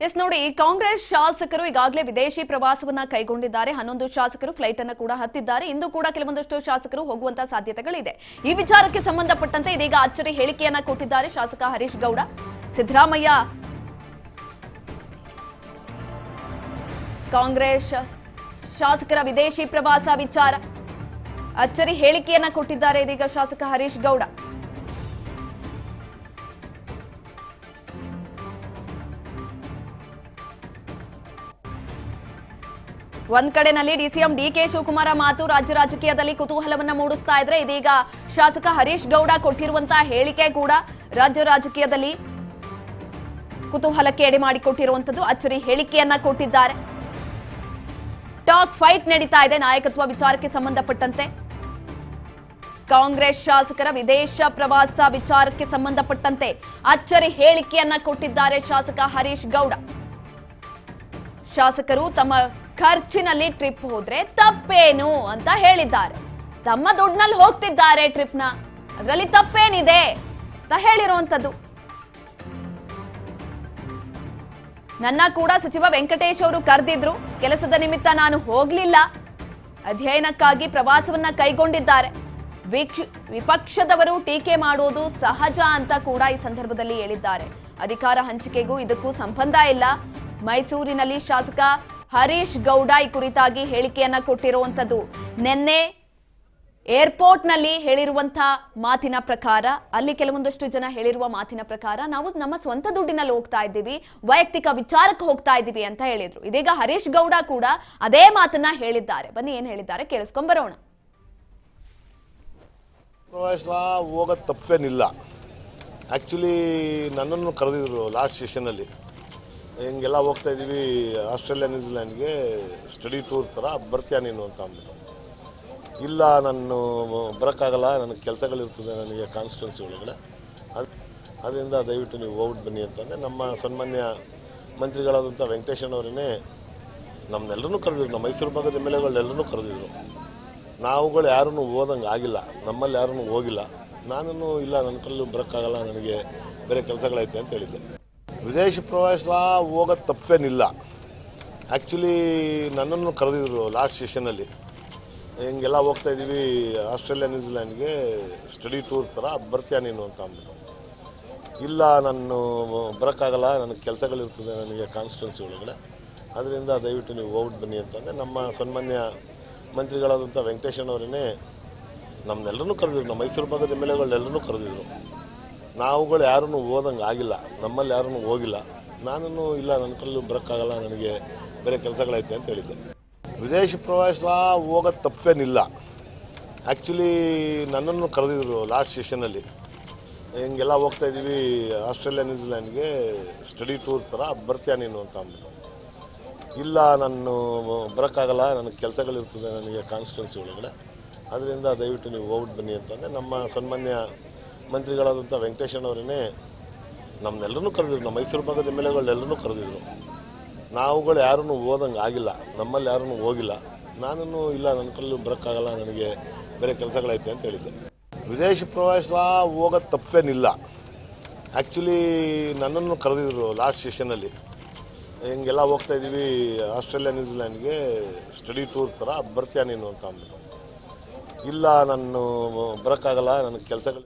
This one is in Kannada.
ಎಸ್ ನೋಡಿ, ಕಾಂಗ್ರೆಸ್ ಶಾಸಕರು ಈಗಾಗಲೇ ವಿದೇಶಿ ಪ್ರವಾಸವನ್ನ ಕೈಗೊಂಡಿದ್ದಾರೆ. 11 ಶಾಸಕರು ಫ್ಲೈಟ್ ಅನ್ನು ಕೂಡ ಹತ್ತಿದ್ದಾರೆ. ಇಂದು ಕೂಡ ಕೆಲವೊಂದಷ್ಟು ಶಾಸಕರು ಹೋಗುವಂತ ಸಾಧ್ಯತೆಗಳಿದೆ. ಈ ವಿಚಾರಕ್ಕೆ ಸಂಬಂಧಪಟ್ಟಂತೆ ಇದೀಗ ಅಚ್ಚರಿ ಹೇಳಿಕೆಯನ್ನ ಕೊಟ್ಟಿದ್ದಾರೆ ಶಾಸಕ ಹರೀಶ್ ಗೌಡ. ಸಿದ್ದರಾಮಯ್ಯ ಕಾಂಗ್ರೆಸ್ ಶಾಸಕರ ವಿದೇಶಿ ಪ್ರವಾಸ ವಿಚಾರ ಅಚ್ಚರಿ ಹೇಳಿಕೆಯನ್ನ ಕೊಟ್ಟಿದ್ದಾರೆ ಇದೀಗ ಶಾಸಕ ಹರೀಶ್ ಗೌಡ. ಒಂದ್ ಕಡೆನಲ್ಲಿ ಡಿಸಿಎಂ ಡಿಕೆ ಶಿವಕುಮಾರ ಮಾತು ರಾಜ್ಯ ರಾಜಕೀಯದಲ್ಲಿ ಕುತೂಹಲವನ್ನ ಮೂಡಿಸ್ತಾ ಇದ್ರೆ, ಇದೀಗ ಶಾಸಕ ಹರೀಶ್ ಗೌಡ ಕೊಟ್ಟಿರುವಂತಹ ಹೇಳಿಕೆ ಕೂಡ ರಾಜ್ಯ ರಾಜಕೀಯದಲ್ಲಿ ಕುತೂಹಲಕ್ಕೆ ಎಡೆ ಮಾಡಿಕೊಟ್ಟಿರುವಂತದ್ದು. ಅಚ್ಚರಿ ಹೇಳಿಕೆಯನ್ನ ಕೊಟ್ಟಿದ್ದಾರೆ. ಟಾಕ್ ಫೈಟ್ ನಡೀತಾ ಇದೆ ನಾಯಕತ್ವ ವಿಚಾರಕ್ಕೆ ಸಂಬಂಧಪಟ್ಟಂತೆ. ಕಾಂಗ್ರೆಸ್ ಶಾಸಕರ ವಿದೇಶ ಪ್ರವಾಸ ವಿಚಾರಕ್ಕೆ ಸಂಬಂಧಪಟ್ಟಂತೆ ಅಚ್ಚರಿ ಹೇಳಿಕೆಯನ್ನ ಕೊಟ್ಟಿದ್ದಾರೆ ಶಾಸಕ ಹರೀಶ್ ಗೌಡ. ಶಾಸಕರು ತಮ್ಮ ಖರ್ಚಿನಲ್ಲಿ ಟ್ರಿಪ್ ಹೋದ್ರೆ ತಪ್ಪೇನು ಅಂತ ಹೇಳಿದ್ದಾರೆ. ತಮ್ಮ ದುಡ್ಡಿನಲ್ಲಿ ಹೋಗ್ತಿದ್ದಾರೆ ಟ್ರಿಪ್ನ, ಅದರಲ್ಲಿ ತಪ್ಪೇನಿದೆ ಅಂತ ಹೇಳಿರುವಂತದ್ದು. ನನ್ನ ಕೂಡ ಸಚಿವ ವೆಂಕಟೇಶ್ ಅವರು ಕರೆದಿದ್ರು, ಕೆಲಸದ ನಿಮಿತ್ತ ನಾನು ಹೋಗ್ಲಿಲ್ಲ. ಅಧ್ಯಯನಕ್ಕಾಗಿ ಪ್ರವಾಸವನ್ನ ಕೈಗೊಂಡಿದ್ದಾರೆ. ವಿಪಕ್ಷದವರು ಟೀಕೆ ಮಾಡೋದು ಸಹಜ ಅಂತ ಕೂಡ ಈ ಸಂದರ್ಭದಲ್ಲಿ ಹೇಳಿದ್ದಾರೆ. ಅಧಿಕಾರ ಹಂಚಿಕೆಗೂ ಇದಕ್ಕೂ ಸಂಬಂಧ ಇಲ್ಲ. ಮೈಸೂರಿನಲ್ಲಿ ಶಾಸಕ ಹರೀಶ್ ಗೌಡ ಈ ಕುರಿತಾಗಿ ಹೇಳಿಕೆಯನ್ನ ಕೊಟ್ಟಿರುವಂತದ್ದು. ನಿನ್ನೆ ಏರ್ಪೋರ್ಟ್ ನಲ್ಲಿ ಹೇಳಿರುವಂತಹ ಮಾತಿನ ಪ್ರಕಾರ, ಅಲ್ಲಿ ಕೆಲವೊಂದಷ್ಟು ಜನ ಹೇಳಿರುವ ಮಾತಿನ ಪ್ರಕಾರ, ನಾವು ನಮ್ಮ ಸ್ವಂತ ದುಡ್ಡಿನಲ್ಲಿ ಹೋಗ್ತಾ ಇದ್ದೀವಿ, ವೈಯಕ್ತಿಕ ವಿಚಾರಕ್ಕೆ ಹೋಗ್ತಾ ಇದ್ದೀವಿ ಅಂತ ಹೇಳಿದ್ರು. ಇದೀಗ ಹರೀಶ್ ಗೌಡ ಕೂಡ ಅದೇ ಮಾತನ್ನ ಹೇಳಿದ್ದಾರೆ. ಬನ್ನಿ ಏನ್ ಹೇಳಿದ್ದಾರೆ ಕೇಳಿಸ್ಕೊಂಡ್ ಬರೋಣ. ಹೋಗೋದು ತಪ್ಪೇನಿಲ್ಲ. ಆ್ಯಕ್ಚುಲಿ ನನ್ನನ್ನು ಕರೆದಿದ್ರು ಲಾಸ್ಟ್ ಸೆಷನಲ್ಲಿ, ಹಿಂಗೆಲ್ಲ ಹೋಗ್ತಾ ಇದ್ದೀವಿ ಆಸ್ಟ್ರೇಲಿಯಾ ನ್ಯೂಜಿಲ್ಯಾಂಡ್ಗೆ ಸ್ಟಡಿ ಟೂರ್ ಥರ, ಬರ್ತೀಯ ನೀನು ಅಂತ ಅಂದ್ಬಿಟ್ಟು. ಇಲ್ಲ, ನಾನು ಬರೋಕ್ಕಾಗಲ್ಲ, ನನಗೆ ಕೆಲಸಗಳಿರ್ತದೆ ನನಗೆ ಕಾನ್ಸ್ಟಿಟ್ಯೂನ್ಸಿ ಒಳಗಡೆ, ಅದರಿಂದ ದಯವಿಟ್ಟು ನೀವು ಹೋಗ್ಬಿಟ್ಟು ಬನ್ನಿ ಅಂತಂದರೆ ನಮ್ಮ ಸನ್ಮಾನ್ಯ ಮಂತ್ರಿಗಳಾದಂಥ ವೆಂಕಟೇಶಣ್ಣವರೇ ನಮ್ಮನ್ನೆಲ್ಲರೂ ಕರೆದಿದ್ರು. ನಮ್ಮ ಮೈಸೂರು ಭಾಗದ ಎಮ್ ಎಲ್ ಎಗಳೆಲ್ಲರೂ ಕರೆದಿದ್ರು. ನಾವುಗಳು ಯಾರೂ ಓದಂಗೆ ಆಗಿಲ್ಲ, ನಮ್ಮಲ್ಲಿ ಯಾರೂ ಹೋಗಿಲ್ಲ. ನಾನು ಇಲ್ಲ, ನನ್ನ ಕೈಲಿ ಬರೋಕ್ಕಾಗಲ್ಲ, ನನಗೆ ಬೇರೆ ಕೆಲಸಗಳೈತೆ ಅಂತ ಹೇಳಿದ್ದೆ. ವಿದೇಶಿ ಪ್ರವಾಸ ಹೋಗೋದು ತಪ್ಪೇನಿಲ್ಲ. ಆ್ಯಕ್ಚುಲಿ ನನ್ನನ್ನು ಕರೆದಿದ್ರು ಲಾಸ್ಟ್ ಸೆಷನಲ್ಲಿ, ಹಿಂಗೆಲ್ಲ ಹೋಗ್ತಾ ಇದ್ದೀವಿ ಆಸ್ಟ್ರೇಲಿಯಾ ನ್ಯೂಜಿಲ್ಯಾಂಡ್ಗೆ ಸ್ಟಡಿ ಟೂರ್ ಥರ, ಬರ್ತೀಯ ನೀನು ಅಂತ ಅಂದ್ಬಿಟ್ಟು. ಇಲ್ಲ, ನಾನು ಬರೋಕ್ಕಾಗಲ್ಲ, ನನಗೆ ಕೆಲಸಗಳಿರ್ತದೆ ನನಗೆ ಕಾನ್ಸ್ಟಿಟ್ಯೂನ್ಸಿ ಒಳಗಡೆ, ಅದರಿಂದ ದಯವಿಟ್ಟು ನೀವು ಹೋಗ್ಬಿಟ್ಟು ಬನ್ನಿ ಅಂತಂದರೆ ನಮ್ಮ ಸನ್ಮಾನ್ಯ ಮಂತ್ರಿಗಳಾದಂಥ ವೆಂಕಟೇಶಣ್ಣವರೇ ನಮ್ಮನ್ನೆಲ್ಲರೂ ಕರೆದಿದ್ರು. ನಮ್ಮ ಮೈಸೂರು ಭಾಗದ ಎಮ್ ಎಲ್ ಎಗಳೆಲ್ಲರೂ ಕರೆದಿದ್ರು. ನಾವುಗಳು ಯಾರೂ ಓದಂಗೆ ಆಗಿಲ್ಲ, ನಮ್ಮಲ್ಲಿ ಯಾರೂ ಹೋಗಿಲ್ಲ. ನಾನು ಇಲ್ಲ, ನನ್ನ ಕೈಲಿ ಬರೋಕ್ಕಾಗಲ್ಲ, ನನಗೆ ಬೇರೆ ಕೆಲಸಗಳೈತೆ ಅಂತ ಹೇಳಿದ್ದೆ. ವಿದೇಶಿ ಪ್ರವಾಸ ಹೋಗೋದು ತಪ್ಪೇನಿಲ್ಲ. ಆ್ಯಕ್ಚುಲಿ ನನ್ನನ್ನು ಕರೆದಿದ್ರು ಲಾಸ್ಟ್ ಸೆಷನಲ್ಲಿ, ಹಿಂಗೆಲ್ಲ ಹೋಗ್ತಾ ಇದ್ದೀವಿ ಆಸ್ಟ್ರೇಲಿಯಾ ನ್ಯೂಜಿಲ್ಯಾಂಡ್ಗೆ ಸ್ಟಡಿ ಟೂರ್ ಥರ, ಬರ್ತೀಯ ನೀನು ಅಂತ ಅಂದ್ಬಿಟ್ಟು. ಇಲ್ಲ, ನಾನು ಬರೋಕ್ಕಾಗಲ್ಲ, ನನಗೆ ಕೆಲಸಗಳಿರ್ತದೆ ನನಗೆ ಕಾನ್ಸ್ಟಿಟ್ಯೂನ್ಸಿ ಒಳಗಡೆ, ಅದರಿಂದ ದಯವಿಟ್ಟು ನೀವು ಹೋಗ್ಬಿಟ್ಟು ಬನ್ನಿ ಅಂತಂದರೆ ನಮ್ಮ ಸನ್ಮಾನ್ಯ ಮಂತ್ರಿಗಳಾದಂಥ ವೆಂಕಟೇಶಣ್ಣವರೇ ನಮ್ಮನ್ನೆಲ್ಲರೂ ಕರೆದಿದ್ರು. ನಮ್ಮ ಮೈಸೂರು ಭಾಗದ ಎಮ್ ಎಲ್ ಎಗಳೆಲ್ಲರೂ ಕರೆದಿದ್ರು. ನಾವುಗಳು ಯಾರೂ ಓದಂಗೆ ಆಗಿಲ್ಲ, ನಮ್ಮಲ್ಲಿ ಯಾರೂ ಹೋಗಿಲ್ಲ. ನಾನು ಇಲ್ಲ, ನನ್ನ ಕೈಲಿ ಬರೋಕ್ಕಾಗಲ್ಲ, ನನಗೆ ಬೇರೆ ಕೆಲಸಗಳೈತೆ ಅಂತ ಹೇಳಿದ್ದೆ. ವಿದೇಶಿ ಪ್ರವಾಸ ಹೋಗೋದು ತಪ್ಪೇನಿಲ್ಲ. ಆ್ಯಕ್ಚುಲಿ ನನ್ನನ್ನು ಕರೆದಿದ್ರು ಲಾಸ್ಟ್ ಸೆಷನಲ್ಲಿ, ಹಿಂಗೆಲ್ಲ ಹೋಗ್ತಾ ಇದ್ದೀವಿ ಆಸ್ಟ್ರೇಲಿಯಾ ನ್ಯೂಜಿಲ್ಯಾಂಡ್ಗೆ ಸ್ಟಡಿ ಟೂರ್ ಥರ, ಬರ್ತೀಯ ನೀನು ಅಂತ ಅಂದ್ಬಿಟ್ಟು. ಇಲ್ಲ, ನಾನು ಬರೋಕ್ಕಾಗಲ್ಲ, ನನಗೆ ಕೆಲಸಗಳು